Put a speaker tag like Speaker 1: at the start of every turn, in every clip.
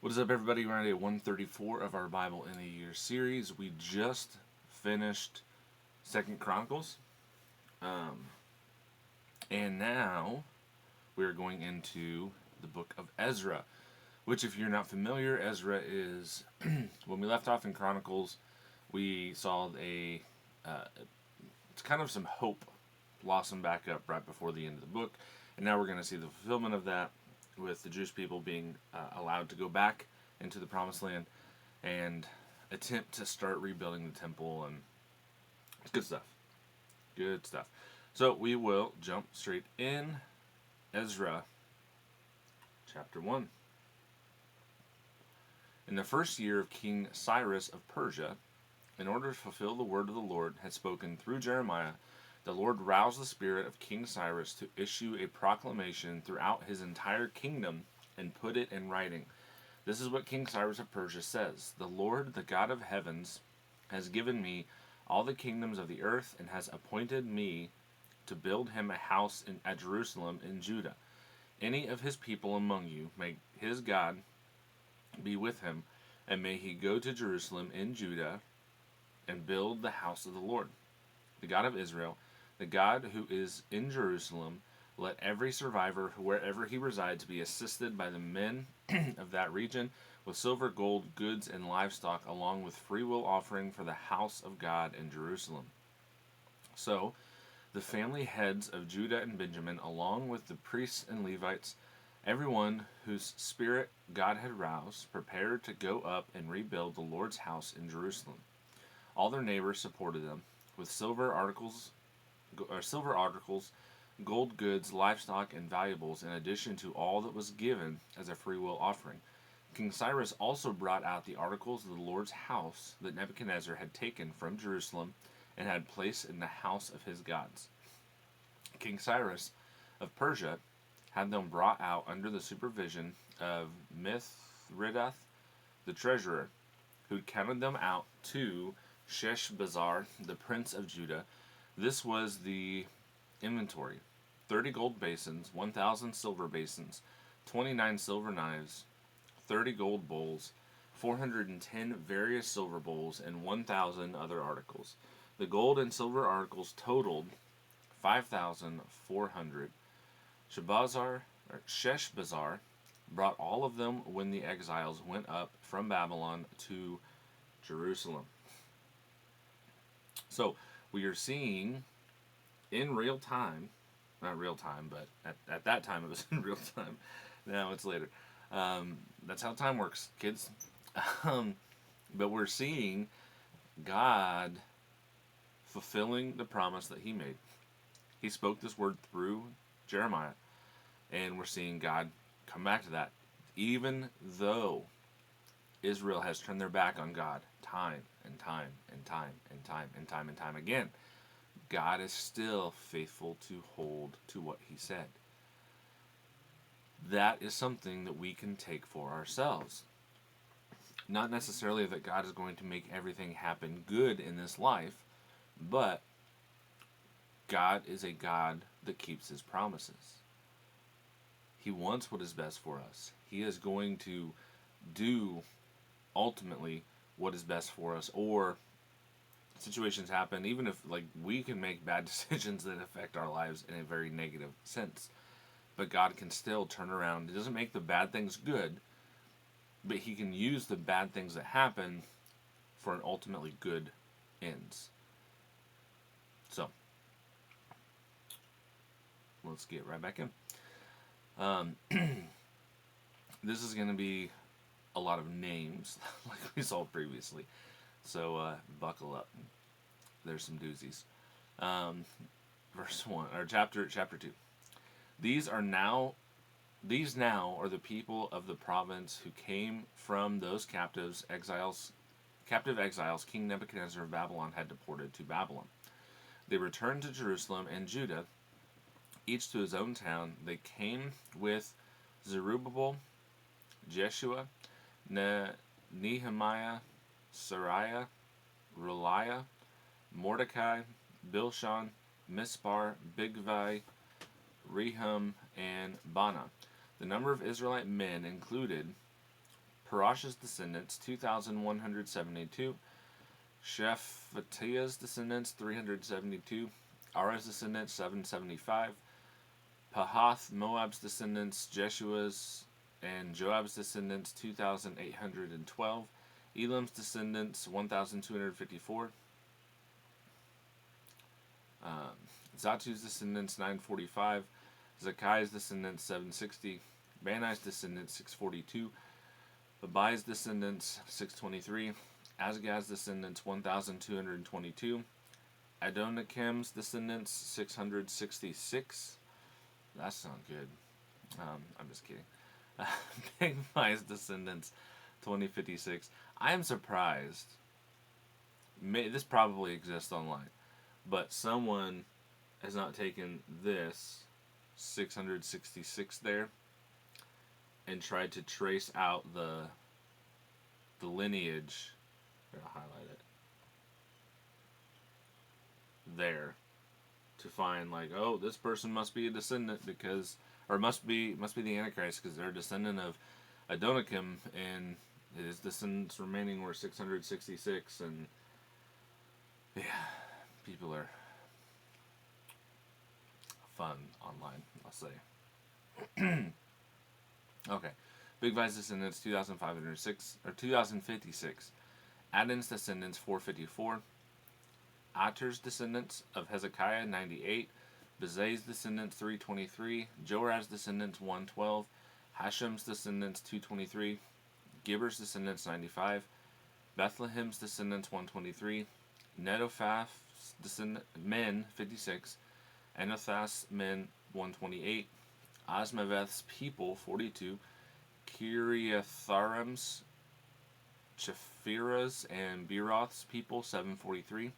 Speaker 1: What is up, everybody? We're on day 134 of our Bible in a Year series. We just finished Second Chronicles, and now we're going into the book of Ezra, which, if you're not familiar, Ezra is when we left off in Chronicles, we saw it's kind of some hope blossom back up right before the end of the book, and now we're going to see the fulfillment of that, with the Jewish people being allowed to go back into the Promised Land and attempt to start rebuilding the temple, and it's good stuff. Good stuff. So we will jump straight in. Ezra, chapter 1. In the first year of King Cyrus of Persia, in order to fulfill the word of the Lord had spoken through Jeremiah, the Lord roused the spirit of King Cyrus to issue a proclamation throughout his entire kingdom and put it in writing. This is what King Cyrus of Persia says: The Lord, the God of heavens, has given me all the kingdoms of the earth and has appointed me to build him a house at Jerusalem in Judah. Any of his people among you, may his God be with him, and may he go to Jerusalem in Judah and build the house of the Lord, the God of Israel, the God who is in Jerusalem. Let every survivor, wherever he resides, be assisted by the men of that region with silver, gold, goods, and livestock, along with freewill offering for the house of God in Jerusalem. So the family heads of Judah and Benjamin, along with the priests and Levites, everyone whose spirit God had roused, prepared to go up and rebuild the Lord's house in Jerusalem. All their neighbors supported them with silver articles, gold goods, livestock, and valuables, in addition to all that was given as a freewill offering. King Cyrus also brought out the articles of the Lord's house that Nebuchadnezzar had taken from Jerusalem and had placed in the house of his gods. King Cyrus of Persia had them brought out under the supervision of Mithridath, the treasurer, who counted them out to Sheshbazzar, the prince of Judah. This was the inventory: 30 gold basins, 1,000 silver basins, 29 silver knives, 30 gold bowls, 410 various silver bowls, and 1,000 other articles. The gold and silver articles totaled 5,400. Sheshbazzar brought all of them when the exiles went up from Babylon to Jerusalem. So we are seeing in real time, not real time, but at that time it was in real time. Now it's later. That's how time works, kids. But we're seeing God fulfilling the promise that he made. He spoke this word through Jeremiah, and we're seeing God come back to that. Even though Israel has turned their back on God time and time and time and time and time and time again, God is still faithful to hold to what he said. That is something that we can take for ourselves. Not necessarily that God is going to make everything happen good in this life, but God is a God that keeps his promises. He wants what is best for us. He is going to do ultimately what is best for us, or situations happen, even if we can make bad decisions that affect our lives in a very negative sense, but God can still turn around. He doesn't make the bad things good, but he can use the bad things that happen for an ultimately good ends. So let's get right back in. This is going to be a lot of names like we saw previously, so buckle up. There's some doozies. Verse 1, or chapter 2. These now are the people of the province who came from those captive exiles King Nebuchadnezzar of Babylon had deported to Babylon. They returned to Jerusalem and Judah, each to his own town. They came with Zerubbabel, Jeshua, Nehemiah, Sariah, Reliah, Mordecai, Bilshan, Mispar, Bigvai, Rehum, and Bana. The number of Israelite men included Parash's descendants, 2,172. Shephatiah's descendants, 372. Ara's descendants, 775. Pahath Moab's descendants, Jeshua's and Joab's descendants, 2,812. Elam's descendants, 1,254. Zatu's descendants, 945. Zakai's descendants, 760. Banai's descendants, 642. Babai's descendants, 623. Azgaz's descendants, 1,222. Adonikim's descendants, 666. That sounds good. I'm just kidding. Bigvai's descendants, 2056. I am surprised. This probably exists online, but someone has not taken this 666 there and tried to trace out the lineage. Here, I'll highlight it there to find, like, oh, this person must be a descendant because, or must be the Antichrist because they're a descendant of Adonikim, and his descendants remaining were 666. And yeah, people are fun online, I'll say. Okay, Bigvai's descendants, 2,506 or 2,056. Adin's descendants, 454. Ater's descendants of Hezekiah, 98. Bezai's descendants, 323. Joraz's descendants, 112. Hashem's descendants, 223. Gibber's descendants, 95. Bethlehem's descendants, 123. Netophath's men, 56. Enothah's men, 128. Asmaveth's people, 42. Kiriatharim's, Chephirah's, and Beeroth's people, 743.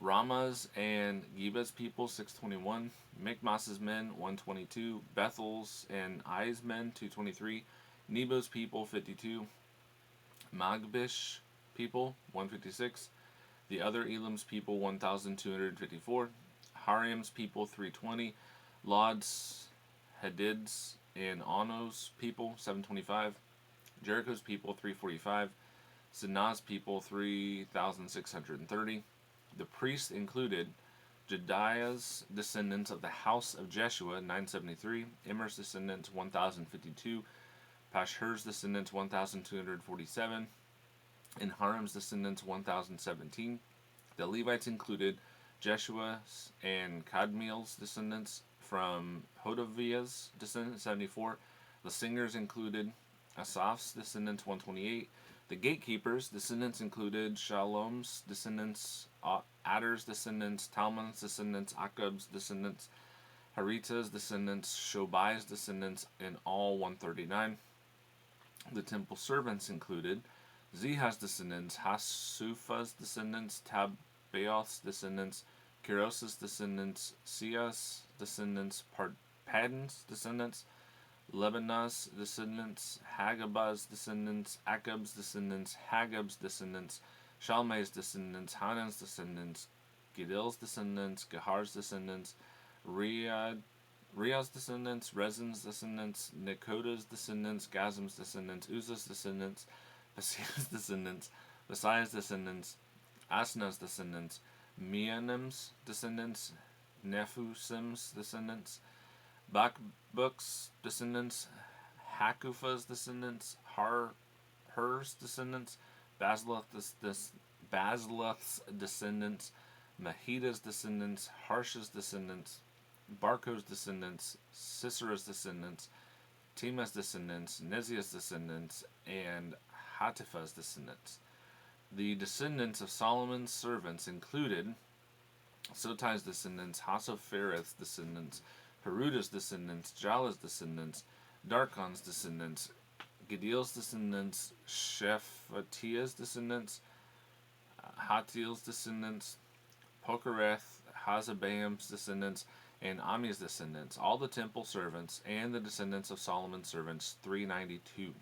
Speaker 1: Ramah's and Giba's people, 621. Mikmas's men, 122. Bethel's and Ai's men, 223. Nebo's people, 52. Magbish people, 156. The other Elam's people, 1,254. Harim's people, 320. Lod's, Hadid's, and Ano's people, 725. Jericho's people, 345. Sanah's people, 3,630. The priests included Jedaiah's descendants of the house of Jeshua, 973. Immer's descendants, 1,052. Pashur's descendants, 1,247. And Harim's descendants, 1,017. The Levites included Jeshua's and Kadmiel's descendants from Hodaviah's descendants, 74. The singers included Asaph's descendants, 128. The gatekeepers' descendants included Shalom's descendants, Adder's descendants, Talmon's descendants, Akab's descendants, Harita's descendants, Shobai's descendants, in all 139. The temple servants included Zihah's descendants, Hasufa's descendants, Tabbaoth's descendants, Kiros's descendants, Siah's descendants, Padon's descendants, Lebanon's descendants, Hagabah's descendants, Akab's descendants, Hagab's descendants, Shalmai's descendants, Hanan's descendants, Gidil's descendants, Gahar's descendants, Riah's descendants, Rezin's descendants, Nekoda's descendants, Gazim's descendants, Uzzah's descendants, Basiah's descendants, Basiah's descendants, Asna's descendants, Mianim's descendants, Nephusim's descendants, Bakbuk's descendants, Hakufa's descendants, Her's descendants, Basluth's descendants, Mahida's descendants, Harsh's descendants, Barko's descendants, Sisera's descendants, Tima's descendants, Neziah's descendants, and Hatipha's descendants. The descendants of Solomon's servants included Sotai's descendants, Hasophereth's descendants, Peruda's descendants, Jala's descendants, Darkon's descendants, Gedil's descendants, Shephatiah's descendants, Hatil's descendants, Pokereth, Hazabaim's descendants, and Ami's descendants, all the temple servants, and the descendants of Solomon's servants, 392.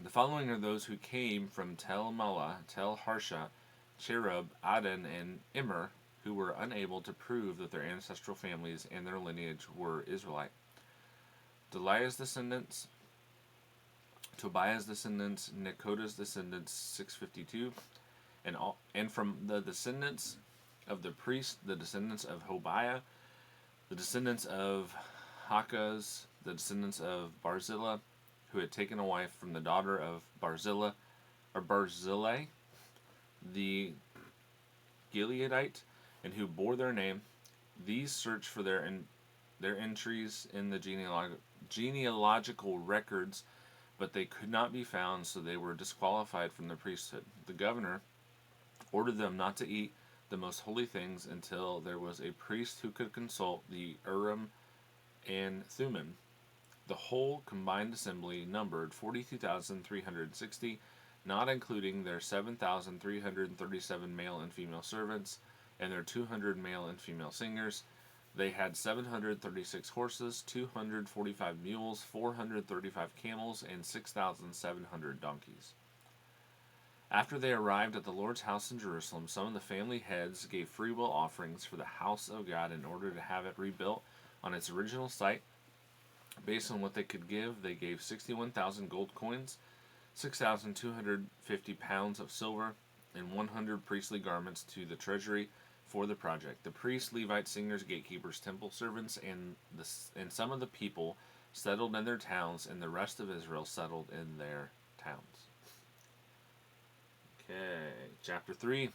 Speaker 1: The following are those who came from Tel Malah, Tel Harsha, Cherub, Aden, and Immer, who were unable to prove that their ancestral families and their lineage were Israelite. Delaiah's descendants, Tobiah's descendants, Nekoda's descendants, 652, and from the descendants of the priests, the descendants of Hobiah, the descendants of Hakaz, the descendants of Barzillai, who had taken a wife from the daughter of Barzillai, the Gileadite, and who bore their name. These searched for their entries in the genealogical records, but they could not be found, so they were disqualified from the priesthood. The governor ordered them not to eat the most holy things until there was a priest who could consult the Urim and Thummim. The whole combined assembly numbered 42,360, not including their 7,337 male and female servants and their 200 male and female singers. They had 736 horses, 245 mules, 435 camels, and 6,700 donkeys. After they arrived at the Lord's house in Jerusalem, some of the family heads gave freewill offerings for the house of God in order to have it rebuilt on its original site. Based on what they could give, they gave 61,000 gold coins, 6,250 pounds of silver, and 100 priestly garments to the treasury for the project. The priests, Levites, singers, gatekeepers, temple servants, and some of the people settled in their towns, and the rest of Israel settled in their towns. Okay, chapter 3.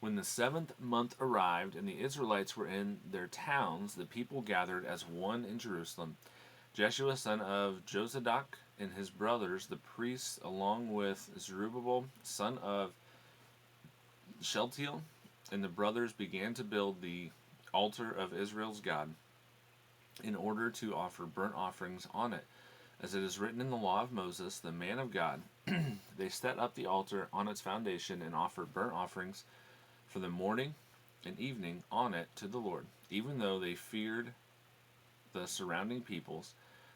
Speaker 1: When the 7th month arrived and the Israelites were in their towns, the people gathered as one in Jerusalem. Jeshua, son of Jozadak, and his brothers, the priests, along with Zerubbabel, son of Shealtiel, and the brothers began to build the altar of Israel's God in order to offer burnt offerings on it. As it is written in the law of Moses, the man of God, they set up the altar on its foundation and offered burnt offerings for the morning and evening on it to the Lord. Even though they feared the surrounding peoples,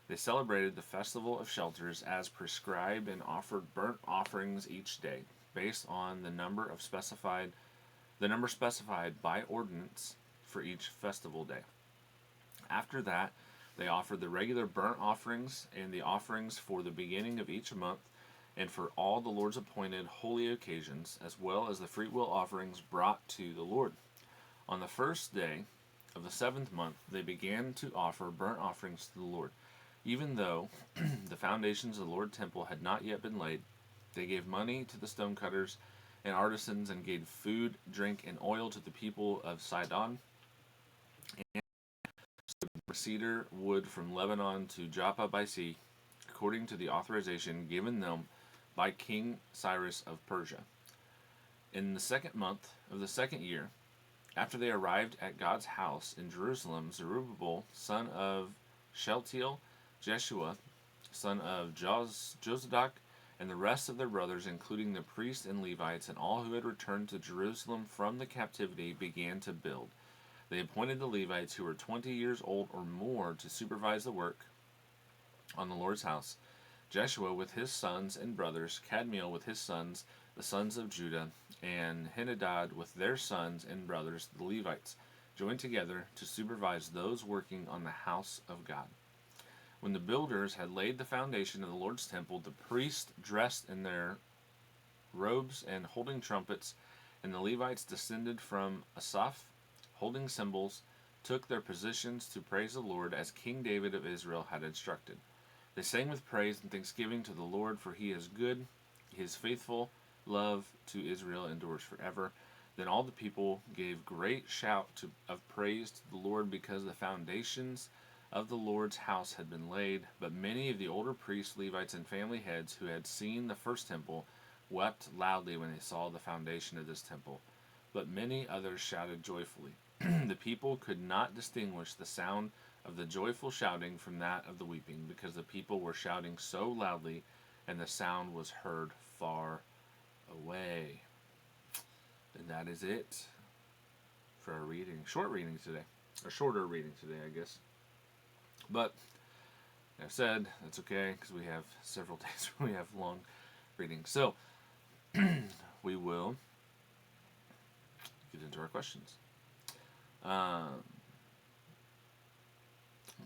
Speaker 1: they celebrated the festival of shelters as prescribed and offered burnt offerings each day, based on the number specified by ordinance for each festival day. After that, they offered the regular burnt offerings and the offerings for the beginning of each month and for all the Lord's appointed holy occasions, as well as the freewill offerings brought to the Lord. On the first day of the 7th month, they began to offer burnt offerings to the Lord. Even though the foundations of the Lord's temple had not yet been laid, they gave money to the stonecutters and artisans and gave food, drink, and oil to the people of Sidon, and cedar wood from Lebanon to Joppa by sea, according to the authorization given them by King Cyrus of Persia. In the 2nd month of the 2nd year, after they arrived at God's house in Jerusalem, Zerubbabel, son of Shealtiel, Jeshua, son of Jozadak, and the rest of their brothers, including the priests and Levites, and all who had returned to Jerusalem from the captivity, began to build. They appointed the Levites, who were 20 years old or more, to supervise the work on the Lord's house. Jeshua with his sons and brothers, Kadmiel with his sons, the sons of Judah, and Henadad with their sons and brothers, the Levites, joined together to supervise those working on the house of God. When the builders had laid the foundation of the Lord's temple, the priests, dressed in their robes and holding trumpets, and the Levites descended from Asaph, holding cymbals, took their positions to praise the Lord as King David of Israel had instructed. They sang with praise and thanksgiving to the Lord, for he is good, his faithful love to Israel endures forever. Then all the people gave great shout of praise to the Lord, because the foundations of the Lord's house had been laid. But many of the older priests, Levites, and family heads who had seen the first temple wept loudly when they saw the foundation of this temple. But many others shouted joyfully. The people could not distinguish the sound of the joyful shouting from that of the weeping, because the people were shouting so loudly, and the sound was heard far away. And that is it for our reading. Short reading today. Or shorter reading today, I guess. But, like I've said, that's okay, because we have several days where we have long reading. So, we will get into our questions.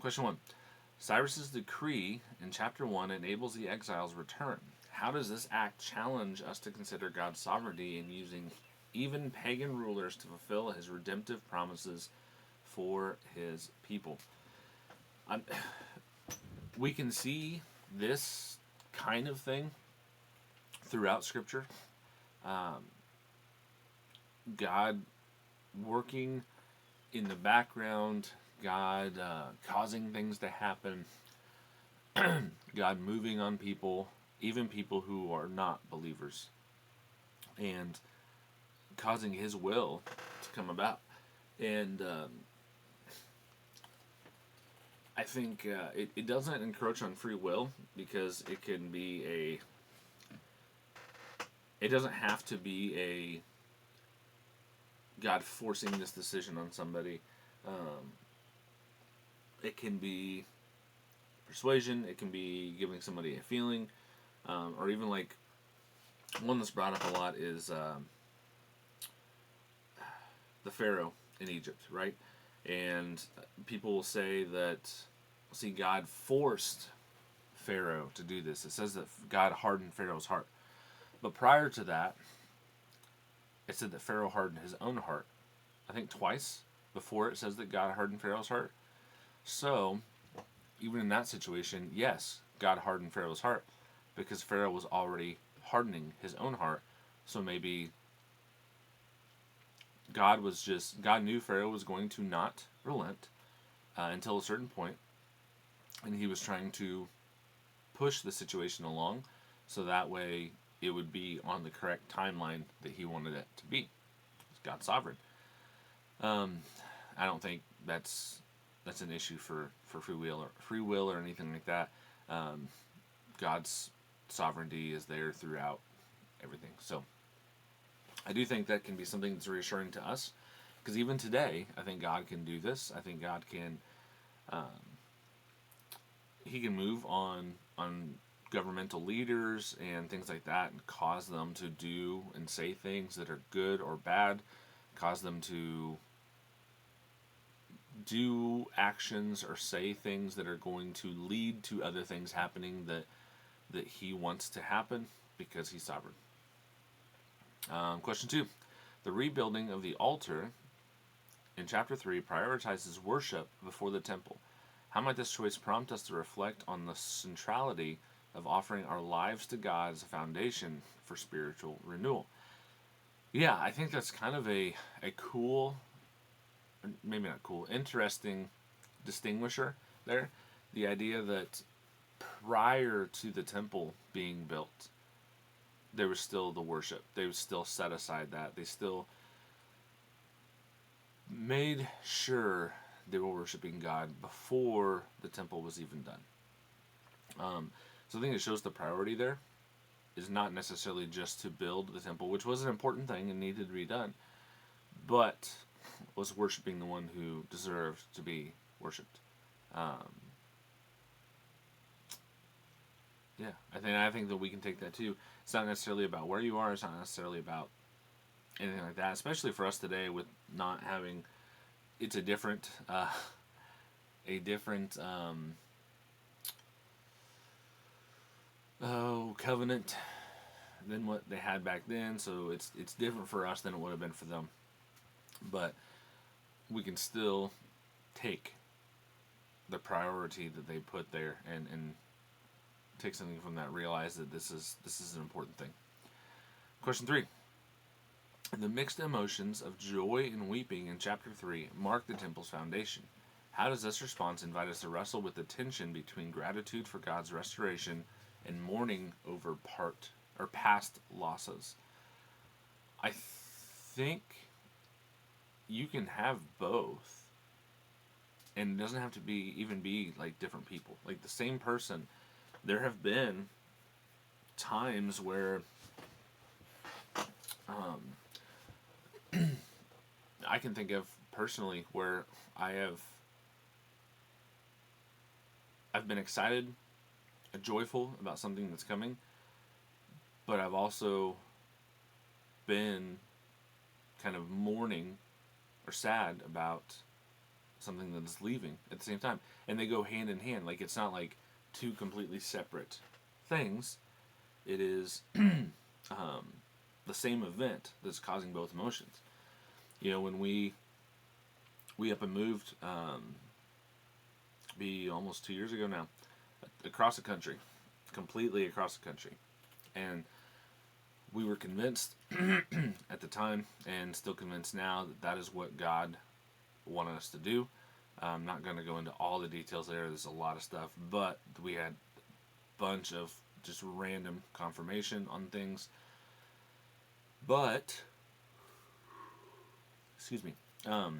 Speaker 1: Question 1. Cyrus's decree in chapter 1 enables the exiles' return. How does this act challenge us to consider God's sovereignty in using even pagan rulers to fulfill his redemptive promises for his people? We can see this kind of thing throughout Scripture. God working in the background, God causing things to happen, God moving on people, even people who are not believers, and causing his will to come about. And I think it doesn't encroach on free will, because it can be it doesn't have to be a God forcing this decision on somebody. It can be persuasion, it can be giving somebody a feeling, or even like one that's brought up a lot is the Pharaoh in Egypt, right? And people will say that, see, God forced Pharaoh to do this. It says that God hardened Pharaoh's heart. But prior to that, it said that Pharaoh hardened his own heart. I think twice before it says that God hardened Pharaoh's heart. So, even in that situation, yes, God hardened Pharaoh's heart, because Pharaoh was already hardening his own heart. So maybe God knew Pharaoh was going to not relent until a certain point, and he was trying to push the situation along so that way it would be on the correct timeline that he wanted it to be. It's God's sovereign. I don't think that's an issue for free will or anything like that. God's sovereignty is there throughout everything. So I do think that can be something that's reassuring to us, because even today, I think God can do this. I think God can he can move on governmental leaders and things like that, and cause them to do and say things that are good or bad, cause them to do actions or say things that are going to lead to other things happening that he wants to happen, because he's sovereign. Question 2. The rebuilding of the altar in chapter 3 prioritizes worship before the temple. How might this choice prompt us to reflect on the centrality of offering our lives to God as a foundation for spiritual renewal? Yeah, I think that's kind of a cool, maybe not cool, interesting distinguisher there. The idea that prior to the temple being built, there was still the worship. They would still set aside that. They still made sure they were worshiping God before the temple was even done. So I think it shows the priority there is not necessarily just to build the temple, which was an important thing and needed to be done, but was worshiping the one who deserved to be worshipped. Yeah, I think that we can take that too. It's not necessarily about where you are. It's not necessarily about anything like that. Especially for us today, with not having, it's a different covenant than what they had back then. So it's different for us than it would have been for them. But we can still take the priority that they put there and take something from that, realize that this is an important thing. Question 3. The mixed emotions of joy and weeping in chapter 3 mark the temple's foundation. How does this response invite us to wrestle with the tension between gratitude for God's restoration and mourning over past losses? I think you can have both, and it doesn't have to be like different people, like the same person. There have been times where I can think of personally where I've been excited, joyful about something that's coming, but I've also been kind of mourning or sad about something that is leaving at the same time. And they go hand in hand. Like, it's not like two completely separate things. It is the same event that's causing both emotions. You know, when we up and moved, be almost 2 years ago now, across the country, completely across the country. And we were convinced at the time, and still convinced now, that that is what God wanted us to do. I'm not going to go into all the details there. There's a lot of stuff, but we had a bunch of just random confirmation on things. But, excuse me, I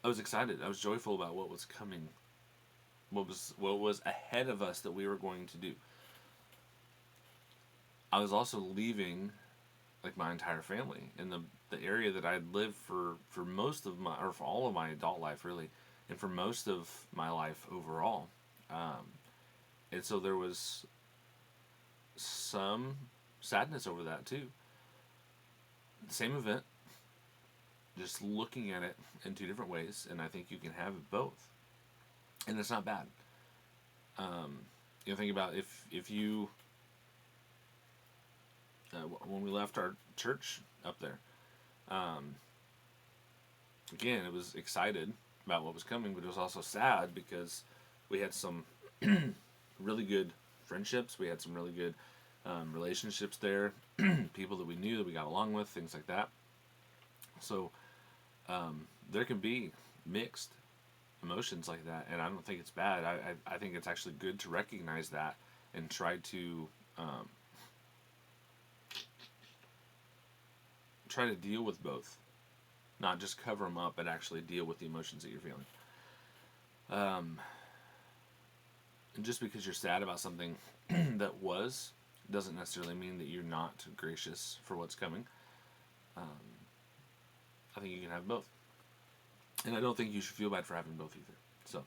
Speaker 1: was excited. I was joyful about what was coming, what was ahead of us that we were going to do. I was also leaving, like, my entire family in the area that I had lived for most of my, or for all of my adult life, really, and for most of my life overall. And so there was some sadness over that too. The same event, just looking at it in two different ways, and I think you can have both, and it's not bad. You know, think about if you when we left our church up there, again, it was excited about what was coming, but it was also sad because we had some really good friendships. We had some really good relationships there, people that we knew that we got along with, things like that. So there can be mixed emotions like that, and I don't think it's bad. I think it's actually good to recognize that and try to deal with both, not just cover them up, but actually deal with the emotions that you're feeling. And just because you're sad about something that doesn't necessarily mean that you're not gracious for what's coming. I think you can have both. And I don't think you should feel bad for having both either. So,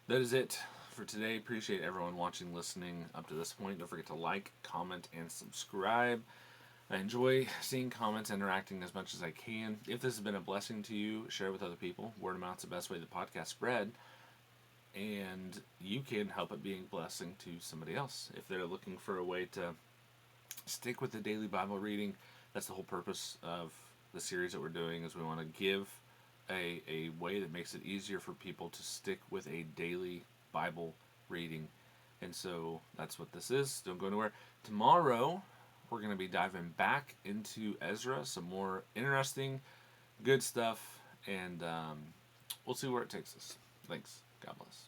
Speaker 1: that is it for today. Appreciate everyone watching, listening up to this point. Don't forget to like, comment, and subscribe. I enjoy seeing comments, interacting as much as I can. If this has been a blessing to you, share it with other people. Word of mouth's the best way the podcast spread. And you can help it being a blessing to somebody else. If they're looking for a way to stick with the daily Bible reading, that's the whole purpose of the series that we're doing, is we want to give a way that makes it easier for people to stick with a daily Bible reading. And so that's what this is. Don't go anywhere. Tomorrow, we're going to be diving back into Ezra, some more interesting, good stuff, and we'll see where it takes us. Thanks. God bless.